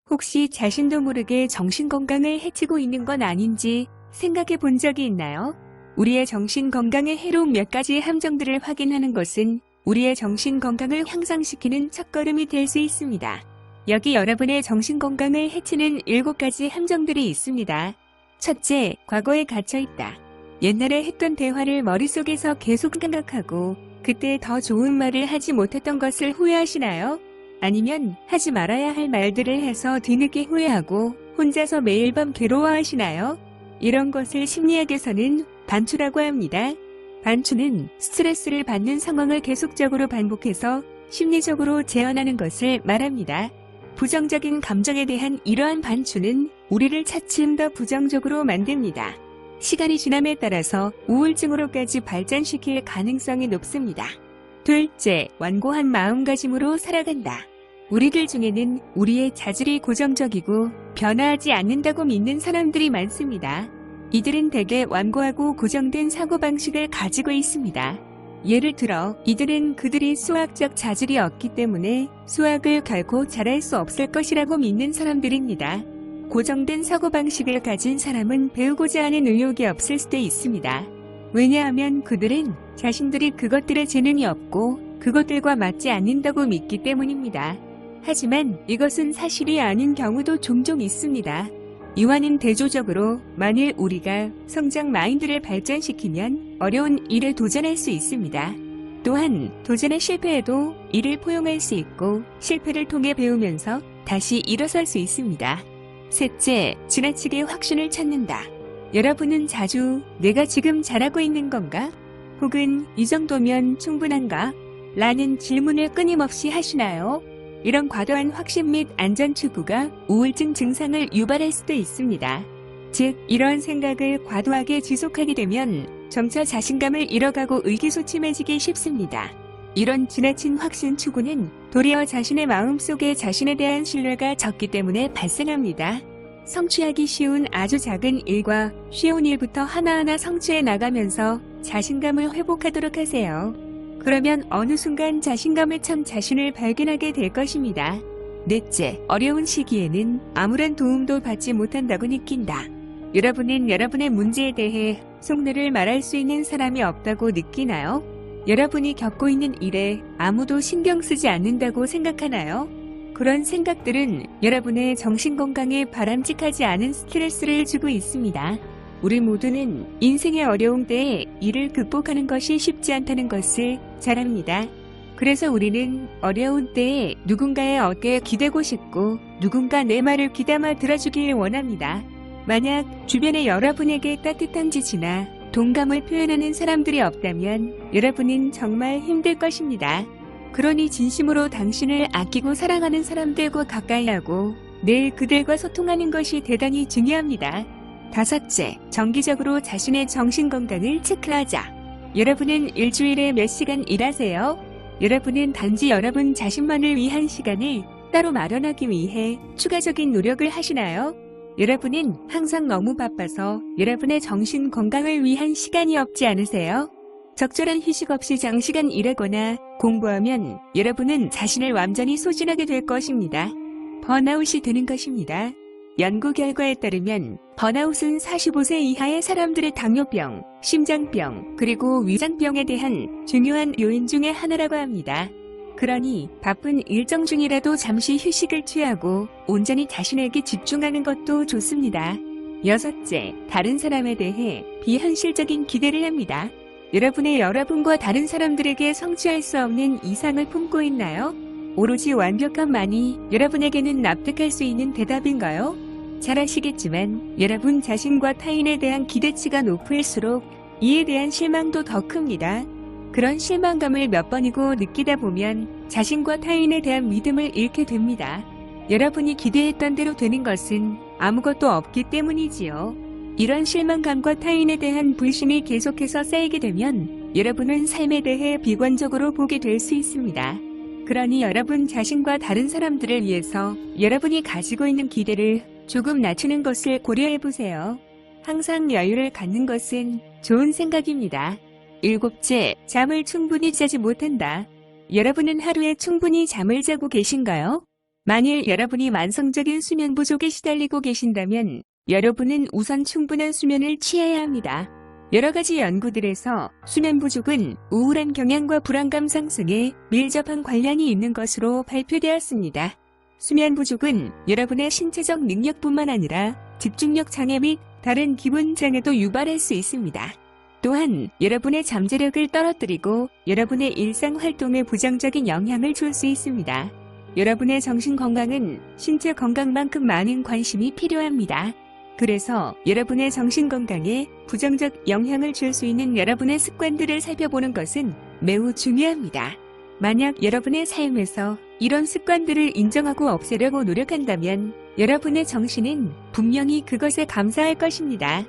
혹시 자신도 모르게 정신건강을 해치고 있는 건 아닌지 생각해 본 적이 있나요? 우리의 정신건강에 해로운 몇 가지 함정들을 확인하는 것은 우리의 정신건강을 향상시키는 첫걸음이 될 수 있습니다. 여기 여러분의 정신건강을 해치는 7가지 함정들이 있습니다. 첫째, 과거에 갇혀있다. 옛날에 했던 대화를 머릿속에서 계속 생각하고 그때 더 좋은 말을 하지 못했던 것을 후회하시나요? 아니면 하지 말아야 할 말들을 해서 뒤늦게 후회하고 혼자서 매일 밤 괴로워하시나요? 이런 것을 심리학에서는 반추라고 합니다. 반추는 스트레스를 받는 상황을 계속적으로 반복해서 심리적으로 재현하는 것을 말합니다. 부정적인 감정에 대한 이러한 반추는 우리를 차츰 더 부정적으로 만듭니다. 시간이 지남에 따라서 우울증으로까지 발전시킬 가능성이 높습니다. 둘째, 완고한 마음가짐으로 살아간다. 우리들 중에는 우리의 자질이 고정적이고 변화하지 않는다고 믿는 사람들이 많습니다. 이들은 대개 완고하고 고정된 사고방식을 가지고 있습니다. 예를 들어 이들은 그들이 수학적 자질이 없기 때문에 수학을 결코 잘할 수 없을 것이라고 믿는 사람들입니다. 고정된 사고방식을 가진 사람은 배우고자 하는 의욕이 없을 수도 있습니다. 왜냐하면 그들은 자신들이 그것들에 재능이 없고 그것들과 맞지 않는다고 믿기 때문입니다. 하지만 이것은 사실이 아닌 경우도 종종 있습니다. 이와는 대조적으로 만일 우리가 성장 마인드를 발전시키면 어려운 일에 도전할 수 있습니다. 또한 도전에 실패해도 이를 포용할 수 있고 실패를 통해 배우면서 다시 일어설 수 있습니다. 셋째, 지나치게 확신을 찾는다. 여러분은 자주 내가 지금 잘하고 있는 건가? 혹은 이 정도면 충분한가? 라는 질문을 끊임없이 하시나요? 이런 과도한 확신 및 안전 추구가 우울증 증상을 유발할 수도 있습니다. 즉, 이러한 생각을 과도하게 지속하게 되면 점차 자신감을 잃어가고 의기소침해지기 쉽습니다. 이런 지나친 확신 추구는 도리어 자신의 마음속에 자신에 대한 신뢰가 적기 때문에 발생합니다. 성취하기 쉬운 아주 작은 일과 쉬운 일부터 하나하나 성취해 나가면서 자신감을 회복하도록 하세요. 그러면 어느 순간 자신감을 참 자신을 발견하게 될 것입니다. 넷째, 어려운 시기에는 아무런 도움도 받지 못한다고 느낀다. 여러분은 여러분의 문제에 대해 속내를 말할 수 있는 사람이 없다고 느끼나요? 여러분이 겪고 있는 일에 아무도 신경 쓰지 않는다고 생각하나요? 그런 생각들은 여러분의 정신건강에 바람직하지 않은 스트레스를 주고 있습니다. 우리 모두는 인생의 어려움 때에 이를 극복하는 것이 쉽지 않다는 것을 잘 압니다. 그래서 우리는 어려운 때에 누군가의 어깨에 기대고 싶고 누군가 내 말을 귀담아 들어주길 원합니다. 만약 주변에 여러분에게 따뜻한 지지나 동감을 표현하는 사람들이 없다면 여러분은 정말 힘들 것입니다. 그러니 진심으로 당신을 아끼고 사랑하는 사람들과 가까이 하고 늘 그들과 소통하는 것이 대단히 중요합니다. 다섯째, 정기적으로 자신의 정신건강을 체크하자. 여러분은 일주일에 몇 시간 일하세요? 여러분은 단지 여러분 자신만을 위한 시간을 따로 마련하기 위해 추가적인 노력을 하시나요? 여러분은 항상 너무 바빠서 여러분의 정신 건강을 위한 시간이 없지 않으세요? 적절한 휴식 없이 장시간 일하거나 공부하면 여러분은 자신을 완전히 소진하게 될 것입니다. 번아웃이 되는 것입니다. 연구 결과에 따르면 번아웃은 45세 이하의 사람들의 당뇨병, 심장병, 그리고 위장병에 대한 중요한 요인 중의 하나라고 합니다. 그러니 바쁜 일정 중이라도 잠시 휴식을 취하고 온전히 자신에게 집중하는 것도 좋습니다. 여섯째, 다른 사람에 대해 비현실적인 기대를 합니다. 여러분과 다른 사람들에게 성취할 수 없는 이상을 품고 있나요? 오로지 완벽함만이 여러분에게는 납득할 수 있는 대답인가요? 잘 아시겠지만 여러분 자신과 타인에 대한 기대치가 높을수록 이에 대한 실망도 더 큽니다. 그런 실망감을 몇 번이고 느끼다 보면 자신과 타인에 대한 믿음을 잃게 됩니다. 여러분이 기대했던 대로 되는 것은 아무것도 없기 때문이지요. 이런 실망감과 타인에 대한 불신이 계속해서 쌓이게 되면 여러분은 삶에 대해 비관적으로 보게 될 수 있습니다. 그러니 여러분 자신과 다른 사람들을 위해서 여러분이 가지고 있는 기대를 조금 낮추는 것을 고려해보세요. 항상 여유를 갖는 것은 좋은 생각입니다. 일곱째, 잠을 충분히 자지 못한다. 여러분은 하루에 충분히 잠을 자고 계신가요? 만일 여러분이 만성적인 수면 부족에 시달리고 계신다면 여러분은 우선 충분한 수면을 취해야 합니다. 여러 가지 연구들에서 수면 부족은 우울한 경향과 불안감 상승에 밀접한 관련이 있는 것으로 발표되었습니다. 수면 부족은 여러분의 신체적 능력뿐만 아니라 집중력 장애 및 다른 기분 장애도 유발할 수 있습니다. 또한 여러분의 잠재력을 떨어뜨리고 여러분의 일상 활동에 부정적인 영향을 줄 수 있습니다. 여러분의 정신 건강은 신체 건강만큼 많은 관심이 필요합니다. 그래서 여러분의 정신 건강에 부정적 영향을 줄 수 있는 여러분의 습관들을 살펴보는 것은 매우 중요합니다. 만약 여러분의 삶에서 이런 습관들을 인정하고 없애려고 노력한다면 여러분의 정신은 분명히 그것에 감사할 것입니다.